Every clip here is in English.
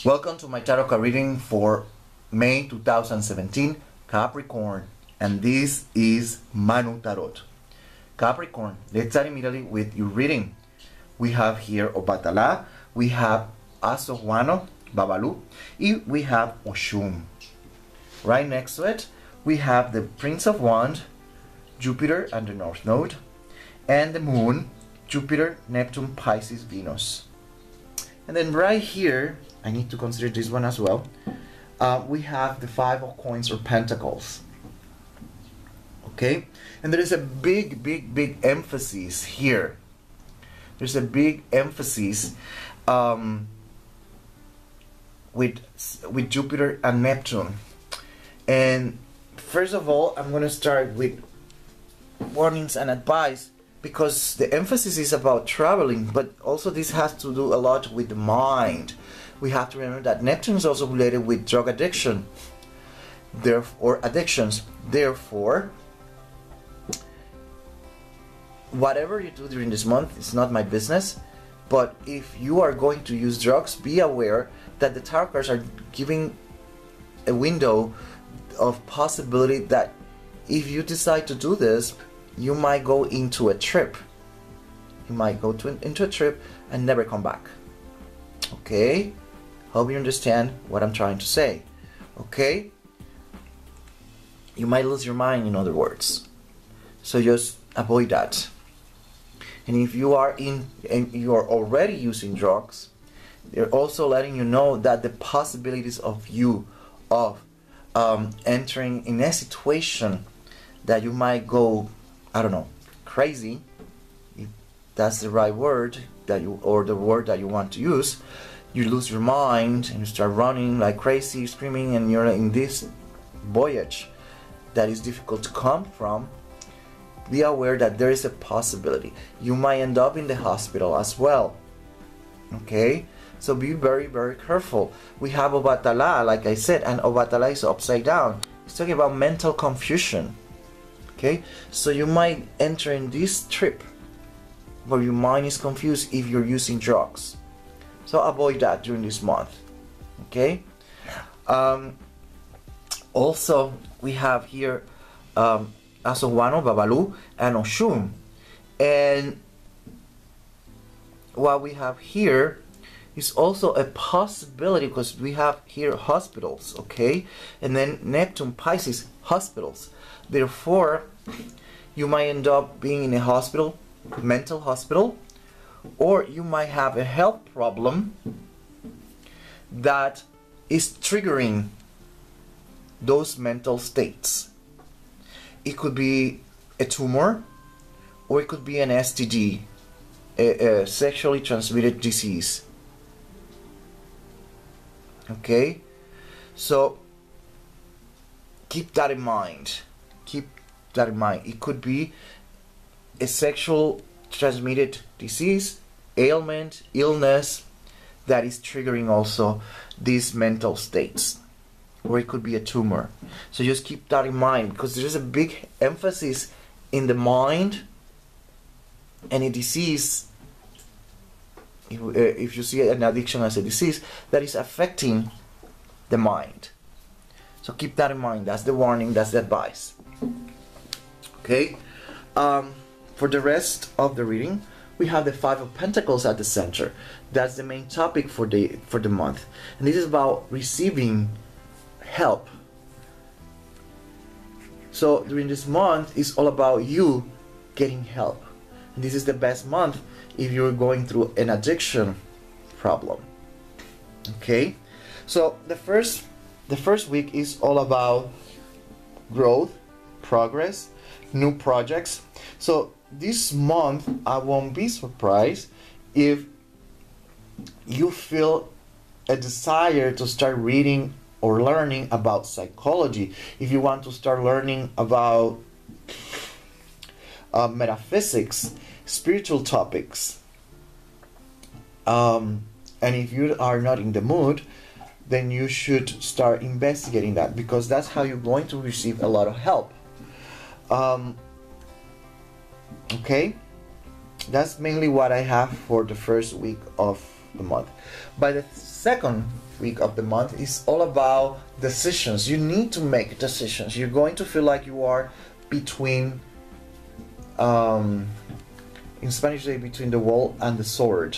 Welcome to my tarot card reading for May 2017, Capricorn, and this is Manu Tarot. Capricorn, let's start immediately with your reading. We have here Obatala, we have Asohuano, Babalu, and we have Oshun. Right next to it, we have the Prince of Wands, Jupiter and the North Node, and the Moon, Jupiter, Neptune, Pisces, Venus. And then right here, I need to consider this one as well. We have the Five of Coins or Pentacles. Okay? And there is a big emphasis here. There's a big emphasis with Jupiter and Neptune. And first of all, I'm going to start with warnings and advice, because the emphasis is about traveling, but also this has to do a lot with the mind. We have to remember that Neptune is also related with drug addiction, or addictions. Therefore, whatever you do during this month, it's not my business. But if you are going to use drugs, be aware that the tarot cards are giving a window of possibility that if you decide to do this, you might go into a trip. You might go into a trip and never come back. Okay? Hope you understand what I'm trying to say. Okay? You might lose your mind, in other words. So just avoid that. And if you are already using drugs, they're also letting you know that the possibilities of entering in a situation that you might go, I don't know, crazy, if that's the right word or the word that you want to use. You lose your mind and you start running like crazy, screaming, and you're in this voyage that is difficult to come from. Be aware that there is a possibility. You might end up in the hospital as well. Okay? So be very careful. We have Obatala, like I said, and Obatala is upside down. It's talking about mental confusion. Okay? So you might enter in this trip where your mind is confused if you're using drugs. So avoid that during this month. Okay? Also, we have here Asohuano, Babalu, and Oshun. And what we have here is also a possibility, because we have here hospitals, okay? And then Neptune, Pisces, hospitals. Therefore, you might end up being in a hospital, mental hospital, or you might have a health problem that is triggering those mental states. It could be a tumor, or it could be an STD, a sexually transmitted disease. Okay? So keep that in mind. Keep that in mind. It could be a sexual transmitted disease, ailment, illness that is triggering also these mental states, or it could be a tumor. So just keep that in mind, because there is a big emphasis in the mind and a disease. If you see an addiction as a disease that is affecting the mind, so keep that in mind. That's the warning, that's the advice. Okay. For the rest of the reading, we have the Five of Pentacles at the center. That's the main topic for the month, and this is about receiving help. So during this month, it's all about you getting help, and this is the best month if you're going through an addiction problem. Okay, so the first week is all about growth, progress, new projects. So this month, I won't be surprised if you feel a desire to start reading or learning about psychology. If you want to start learning about metaphysics, spiritual topics, and if you are not in the mood, then you should start investigating that, because that's how you're going to receive a lot of help. Okay, that's mainly what I have for the first week of the month. By the second week of the month is all about decisions. You need to make decisions. You're going to feel like you are between, in Spanish they say between the wall and the sword.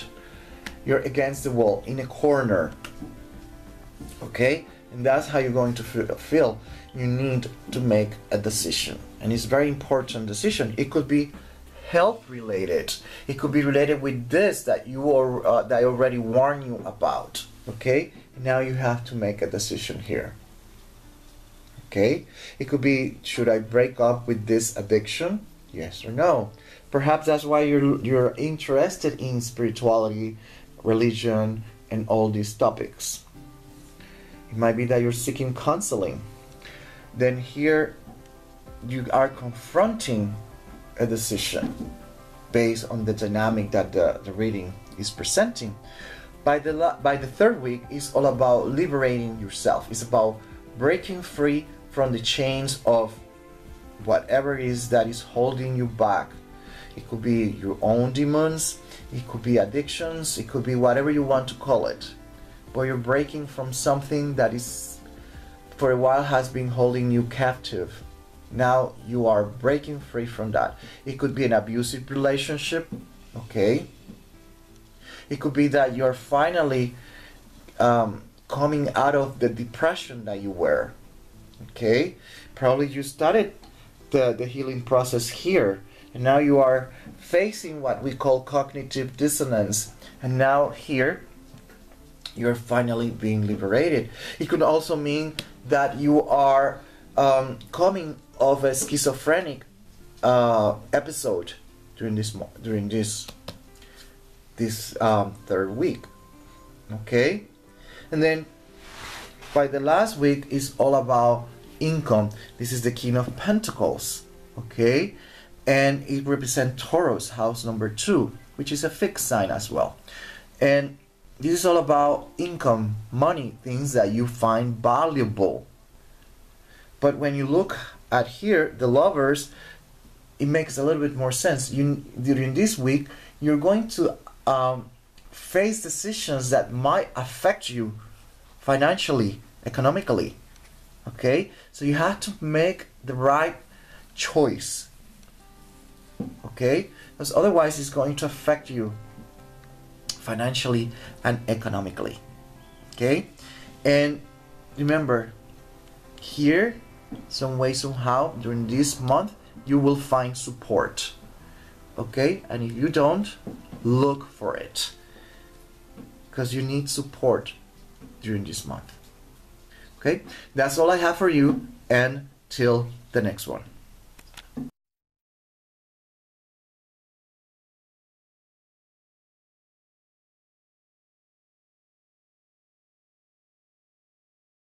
You're against the wall, in a corner. Okay? And that's how you're going to feel. You need to make a decision. And it's a very important decision. It could be health related. It could be related with this that that I already warned you about. Okay? Now you have to make a decision here. Okay? It could be, should I break up with this addiction? Yes or no? Perhaps that's why you're interested in spirituality, religion, and all these topics. It might be that you're seeking counseling. Then here you are confronting a decision based on the dynamic that the reading is presenting. By the third week, it's all about liberating yourself. It's about breaking free from the chains of whatever it is that is holding you back. It could be your own demons, it could be addictions, it could be whatever you want to call it. But you're breaking from something that is, for a while, has been holding you captive. Now you are breaking free from that. It could be an abusive relationship, okay? It could be that you're finally coming out of the depression that you were, okay? Probably you started the healing process here, and now you are facing what we call cognitive dissonance, and now here you're finally being liberated. It could also mean that you are coming of a schizophrenic episode during this third week. Okay, and then by the last week is all about income. This is the King of Pentacles. Okay, and it represents Taurus, house number 2, which is a fixed sign as well. And this is all about income, money, things that you find valuable. But when you look at here, the Lovers, it makes a little bit more sense. During this week, you're going to face decisions that might affect you financially, economically. Okay? So you have to make the right choice. Okay? Because otherwise it's going to affect you financially and economically. Okay? And remember, here, some way, somehow, during this month, you will find support. Okay? And if you don't, look for it. Because you need support during this month. Okay? That's all I have for you, and till the next one.